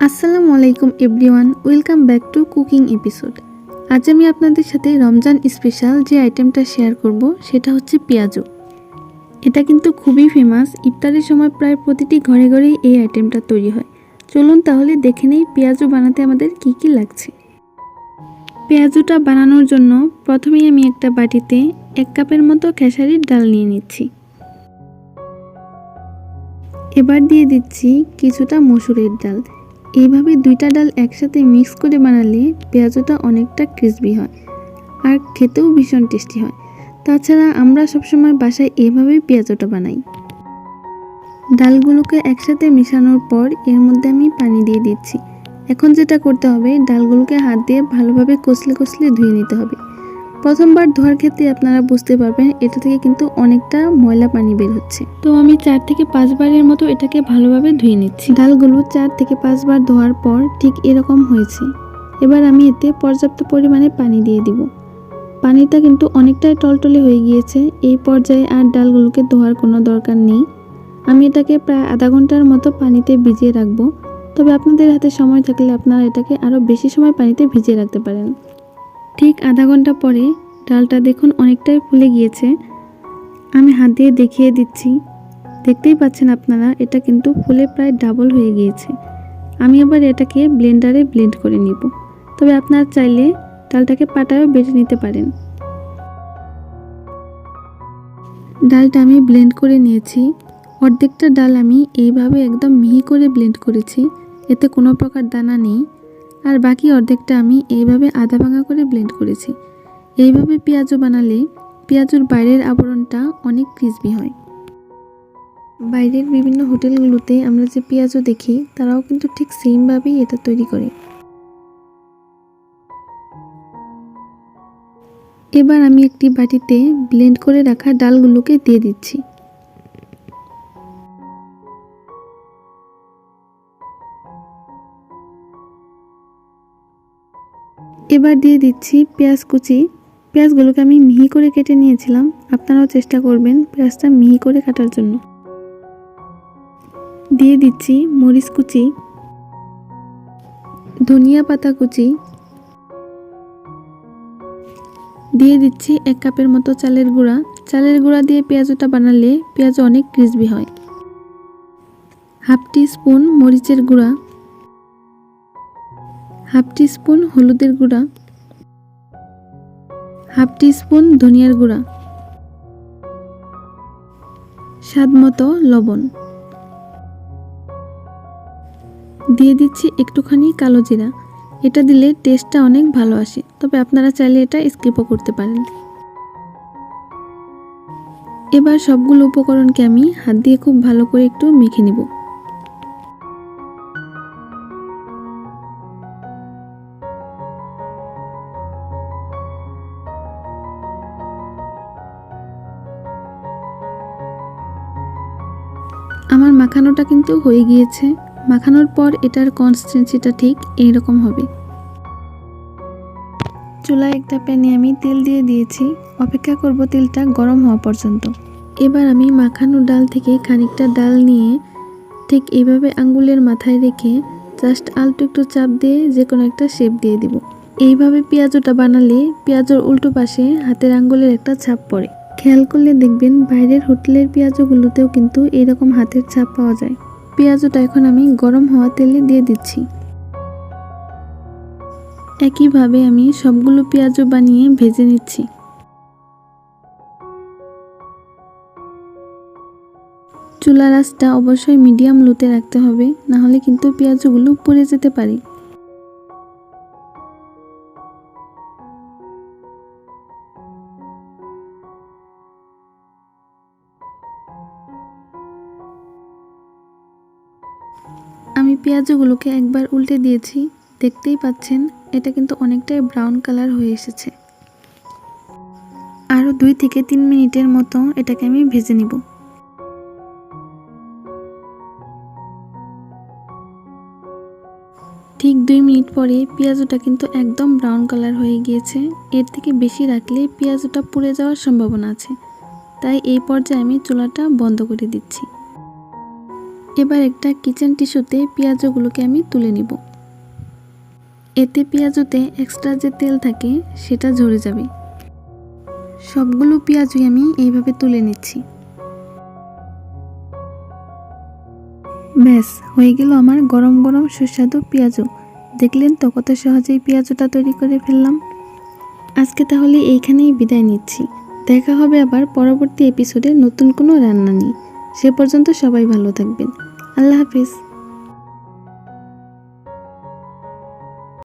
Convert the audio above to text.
আসসালামু আলাইকুম everyone, welcome back to cooking episode. আজ আমি আপনাদের সাথে রমজান স্পেশাল যে আইটেমটা শেয়ার করব সেটা হচ্ছে পেঁয়াজু। এটা কিন্তু খুবই ফেমাস। ইফতারের সময় প্রায় প্রতিটি ঘরে ঘরেই এই আইটেমটা তৈরি হয়। চলুন তাহলে দেখে নেই পেঁয়াজু বানাতে আমাদের কি কি লাগছে। পেঁয়াজুটা বানানোর জন্য প্রথমেই আমি একটা বাটিতে 1 কাপের মতো খেসারির ডাল নিয়ে নিচ্ছি। এবার দিয়ে দিচ্ছি কিছুটা মসুরের ডাল। এইভাবে দুইটা ডাল একসাথে মিক্স করে বানালে পেঁয়াজুটা অনেকটা ক্রিসপি হয় আর খেতেও ভীষণ টেস্টি হয়। তাছাড়া আমরা সবসময় বাসায় এইভাবেই পেঁয়াজুটা বানাই। ডালগুলোকে একসাথে মেশানোর পর এর মধ্যে আমি পানি দিয়ে দিচ্ছি। এখন যেটা করতে হবে, ডালগুলোকে হাত দিয়ে ভালোভাবে কষলে কষলে ধুয়ে নিতে হবে। প্রথমবার ধোয়ার ক্ষেত্রে আপনারা বুঝতে পারবেন এটা থেকে কিন্তু অনেকটা ময়লা পানি বের হচ্ছে। তো আমি 4 থেকে 5 বারের মতো এটাকে ভালোভাবে ধুয়ে নিচ্ছি। ডালগুলো 4 থেকে 5 বার ধোয়ার পর ঠিক এরকম হয়েছে। এবার আমি এতে পর্যাপ্ত পরিমাণে পানি দিয়ে দিব। পানিটা কিন্তু অনেকটাই টলটলে হয়ে গিয়েছে। এই পর্যায়ে আর ডালগুলোকে ধোয়ার কোনো দরকার নেই। আমি এটাকে প্রায় আধা ঘন্টার মতো পানিতে ভিজিয়ে রাখবো। তবে আপনাদের হাতে সময় থাকলে আপনারা এটাকে আরও বেশি সময় পানিতে ভিজিয়ে রাখতে পারেন। ঠিক আধা ঘন্টা পরে ডালটা দেখুন অনেকটাই ফুলে গিয়েছে। আমি হাত দিয়ে দেখিয়ে দিচ্ছি, দেখতেই পাচ্ছেন আপনারা, এটা কিন্তু ফুলে প্রায় ডাবল হয়ে গিয়েছে। আমি আবার এটাকে ব্লেন্ডারে ব্লেন্ড করে নিব। তবে আপনারা চাইলে ডালটাকে পাটায়ও বেটে নিতে পারেন। ডালটা আমি ব্লেন্ড করে নিয়েছি। অর্ধেকটা ডাল আমি এইভাবে একদম মিহি করে ব্লেন্ড করেছি, এতে কোনো প্রকার দানা নেই। আর বাকি অর্ধেকটা আমি এইভাবে আধা ভাঙা করে ব্লেন্ড করেছি। এইভাবে পেঁয়াজু বানালে পেঁয়াজুর বাইরের আবরণটা অনেক ক্রিসপি হয়। বাইরের বিভিন্ন হোটেলগুলোতে আমরা যে পেঁয়াজু দেখি, তারাও কিন্তু ঠিক সেমভাবেই এটা তৈরি করে। এবার আমি একটি বাটিতে ব্লেন্ড করে রাখা ডালগুলোকে দিয়ে দিচ্ছি। এবার দিয়ে দিচ্ছি পেঁয়াজ কুচি। পেঁয়াজগুলোকে আমি মিহি করে কেটে নিয়েছিলাম। আপনারাও চেষ্টা করবেন পেঁয়াজটা মিহি করে কাটার জন্য। দিয়ে দিচ্ছি মরিচ কুচি, ধনিয়া পাতা কুচি, দিয়ে দিচ্ছি 1 কাপের মতো চালের গুঁড়া। চালের গুঁড়া দিয়ে পেঁয়াজুটা বানালে পেঁয়াজ অনেক ক্রিসপি হয়। হাফ টি স্পুন মরিচের গুঁড়া, হাফ টি স্পুন হলুদের গুঁড়া, হাফ টি স্পুন ধনিয়ার গুঁড়া, স্বাদ মতো লবণ। দিয়ে দিচ্ছি একটুখানি কালো জিরা। এটা দিলে টেস্টটা অনেক ভালো আসে, তবে আপনারা চাইলে এটা স্কিপও করতে পারেন। এবার সবগুলো উপকরণকে আমি হাত দিয়ে খুব ভালো করে একটু মেখে নিব। আমার মাখানোটা কিন্তু হয়ে গিয়েছে। মাখানোর পর এটার কনসিস্টেন্সিটা ঠিক এইরকম হবে। চুলায় একটা প্যানে আমি তেল দিয়ে দিয়েছি। অপেক্ষা করব তেলটা গরম হওয়া পর্যন্ত। এবার আমি মাখানো ডাল থেকে খানিকটা ডাল নিয়ে ঠিক এইভাবে আঙ্গুলের মাথায় রেখে জাস্ট আলতো একটু চাপ দিয়ে যে কোনো একটা শেপ দিয়ে দিব। এইভাবে পেঁয়াজুটা বানালে পেঁয়াজুর উল্টো পাশে হাতের আঙ্গুলের একটা ছাপ পড়ে। খেয়াল করলে দেখবেন বাইরের হোটেলের পেঁয়াজুগুলোতেও কিন্তু এরকম হাতের ছাপ পাওয়া যায়। পেঁয়াজুটা এখন আমি গরম হওয়া তেলে দিয়ে দিচ্ছি। একইভাবে আমি সবগুলো পেঁয়াজু বানিয়ে ভেজে নিচ্ছি। চুলার আঁচটা অবশ্যই মিডিয়াম লোতে রাখতে হবে, না হলে কিন্তু পেঁয়াজুগুলো পুড়ে যেতে পারে। আমি পেঁয়াজুগুলোকে একবার উল্টে দিয়েছি, দেখতেই পাচ্ছেন এটা কিন্তু অনেকটাই ব্রাউন কালার হয়ে এসেছে। আরও 2 থেকে 3 মিনিটের মতো এটাকে আমি ভেজে নিব। ঠিক 2 মিনিট পরে পেঁয়াজুটা কিন্তু একদম ব্রাউন কালার হয়ে গিয়েছে। এর থেকে বেশি রাখলে পেঁয়াজুটা পুড়ে যাওয়ার সম্ভাবনা আছে, তাই এই পর্যায়ে আমি চুলাটা বন্ধ করে দিচ্ছি। এবার একটা কিচেন টিস্যুতে পেঁয়াজগুলোকে আমি তুলে নিব। এতে পেঁয়াজুতে এক্সট্রা যে তেল থাকে সেটা ঝরে যাবে। সবগুলো পেঁয়াজই আমি এইভাবে তুলে নিচ্ছি। ব্যাস হয়ে গেল আমার গরম গরম সুস্বাদু পেঁয়াজু। দেখলেন তো কত সহজেই পেঁয়াজুটা তৈরি করে ফেললাম। আজকে তাহলে এইখানেই বিদায় নিচ্ছি। দেখা হবে আবার পরবর্তী এপিসোডে নতুন কোনো রান্না নিয়ে। সে পর্যন্ত সবাই ভালো থাকবেন। আল্লাহ হাফিজ।